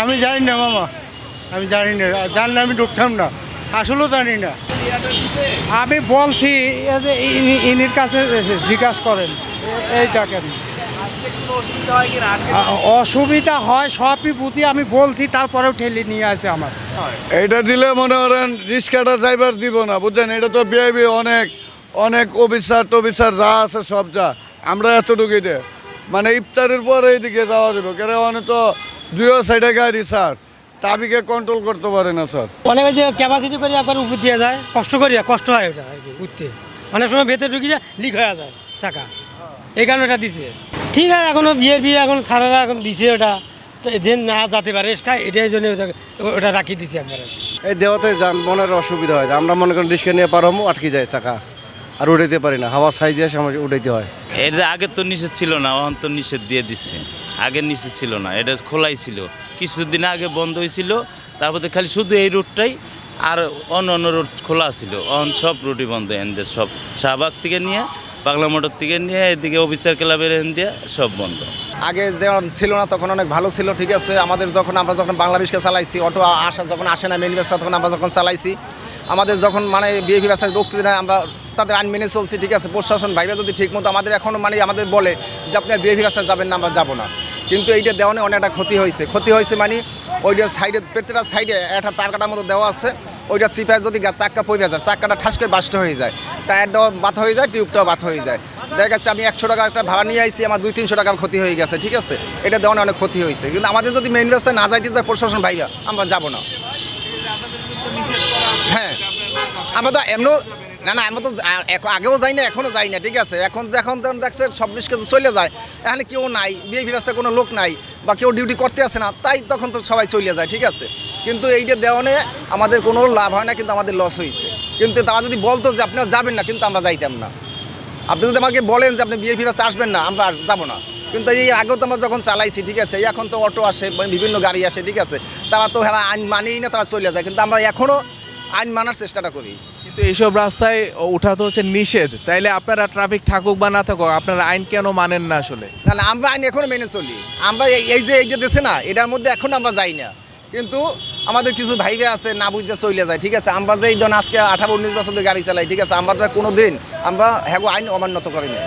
আমি জানি না মামা, আমি জানি না, জানলে আমি ঢুকতাম না, আসলেও জানি না। আমি বলছি ইনির কাছে জিজ্ঞাসা করেন, এই দেখেন অসুবিধা হয় সবই বুঝি, আমি বলছি তারপরেও ঠেলে নিয়ে আসে আমার। এটা দিলে মনে করেন রিক্সাটা ড্রাইভার দিব না, বুঝছেন? এটা তো বিআইবি অনেক অনেক অফিসার টফিসার যা আছে সব যা, আমরা এতটুকুই দে মানে ইফতারের পরে এইদিকে যাওয়া যাবে, কেন অনেক তো দুইও সাইডে গাড়ি স্যার, ট্রাফিকে কন্ট্রোল করতে পারে না স্যার। অনেকে যে ক্যাপাসিটি করে একবার উপর দিয়ে যায়, কষ্ট হয় ওটা আর কি উঠতে, অনেক সময় ভেতরে ঢুকে যায়, লিক হয়ে যায় চাকা, এই কারণে ওটা দিছে। ঠিক আছে, এখনও বিয়ের এখন ছাড়ারা এখন দিছে ওটা, যে না যেতে পারে এটাই জন্য ওটা রাখি দিছে একবারে। এই দেওয়াতে যানবাহনের অসুবিধা হয়, আমরা মনে করেন রিক্সা নিয়ে পার হবো, আটকে যায় চাকা, আর উঠাইতে পারি না, হাওয়া সাইজ দিয়ে সময় উঠাইতে হয়। এটা আগে তো নিষেধ ছিল না, এখন তো নিষেধ দিয়ে দিচ্ছে। আগে নিষেধ ছিল না, এটা খোলাই ছিল, কিছুদিন আগে বন্ধ হয়েছিল, তারপরে খালি শুধু এই রুটটাই, আর অন্য রুট খোলা ছিল। এখন সব রুটই বন্ধ, এনদের সব শাহবাগ থেকে নিয়ে বাংলা মোটর থেকে নিয়ে এদিকে অফিসার ক্লাবের এন দিয়ে সব বন্ধ। আগে যেমন ছিল না তখন অনেক ভালো ছিল, ঠিক আছে। আমরা যখন বাংলা রিক্সা চালাইছি, অটো যখন আসে না মেন রাস্তা, তখন আমরা যখন চালাইছি, আমাদের যখন মানে বিএপি রাস্তায় রুখতে না, আমরা তাদের আইন মেনে চলছি, ঠিক আছে। প্রশাসন ভাইরা যদি ঠিক মতো আমাদের এখনও মানে আমাদের বলে যে আপনি বিএপি রাস্তায় যাবেন না, আমরা যাবো না, কিন্তু এইটা দেওয়ানে অনেক একটা ক্ষতি হয়েছে মানে ওইটা সাইডে প্রত্যেকটা সাইডে একটা তার কাটার মতো দেওয়া আছে, ওইটা সিপার যদি চাক্কা পড়ে যায়, চাক্কাটা ঠাস করে বাস্ট হয়ে যায়, টায়ারটাও বাত হয়ে যায়, টিউবটাও বাত হয়ে যায়। দেখা যাচ্ছে আমি 100 টাকা একটা ভাড়া নিয়ে আইছি, আমার 200-300 টাকা ক্ষতি হয়ে গেছে, ঠিক আছে। এটা দেওয়ানে অনেক ক্ষতি হয়েছে, কিন্তু আমাদের যদি মেইন রাস্তায় না যাইতে যায় প্রশাসন ভাইরা, আমরা যাবো না। হ্যাঁ, আমরা তো এমন না, আমরা তো আগেও যাই না, এখনও যাই না, ঠিক আছে। এখন দেখছে সব কিছু চলে যায়, এখানে কেউ নাই, বিএপি রাস্তায় কোনো লোক নাই, বা কেউ ডিউটি করতে আসে না, তাই তখন তো সবাই চলে যায়, ঠিক আছে। কিন্তু এইটা দেওয়ানে আমাদের কোনো লাভ হয় না, কিন্তু আমাদের লস হয়েছে। কিন্তু তারা যদি বলতো যে আপনারা যাবেন না, কিন্তু আমরা যাইতাম না। আপনি যদি আমাকে বলেন যে আপনি বিএপি রাস্তায় আসবেন না, আমরা যাবো না। কিন্তু এই আগেও তো আমরা যখন চালাইছি, ঠিক আছে, এখন তো অটো আসে, বিভিন্ন গাড়ি আসে, ঠিক আছে, তারা তো হ্যাঁ আইন মানেই না, তারা চলে যায়, কিন্তু আমরা এখনও আইন মানার চেষ্টাটা করি। কিন্তু এইসব রাস্তায় ওঠা তো হচ্ছে নিষেধ, তাইলে আপনারা ট্রাফিক থাকুক বা না থাকুক আপনারা আইন কেন মানেন না আসলে? না, আমরা আইন এখনও মেনে চলি। আমরা এইটা দেশে না, এটার মধ্যে এখন আমরা যাই না, কিন্তু আমাদের কিছু ভাইবে আছে না বুঝে চলে যায়, ঠিক আছে। আমরা যে এই ধরুন আজকে 18-19 বছর ধরে গাড়ি চালাই, ঠিক আছে, আমরা তো কোনো দিন আমরা হ্যাঁ আইন অমান্য করি না।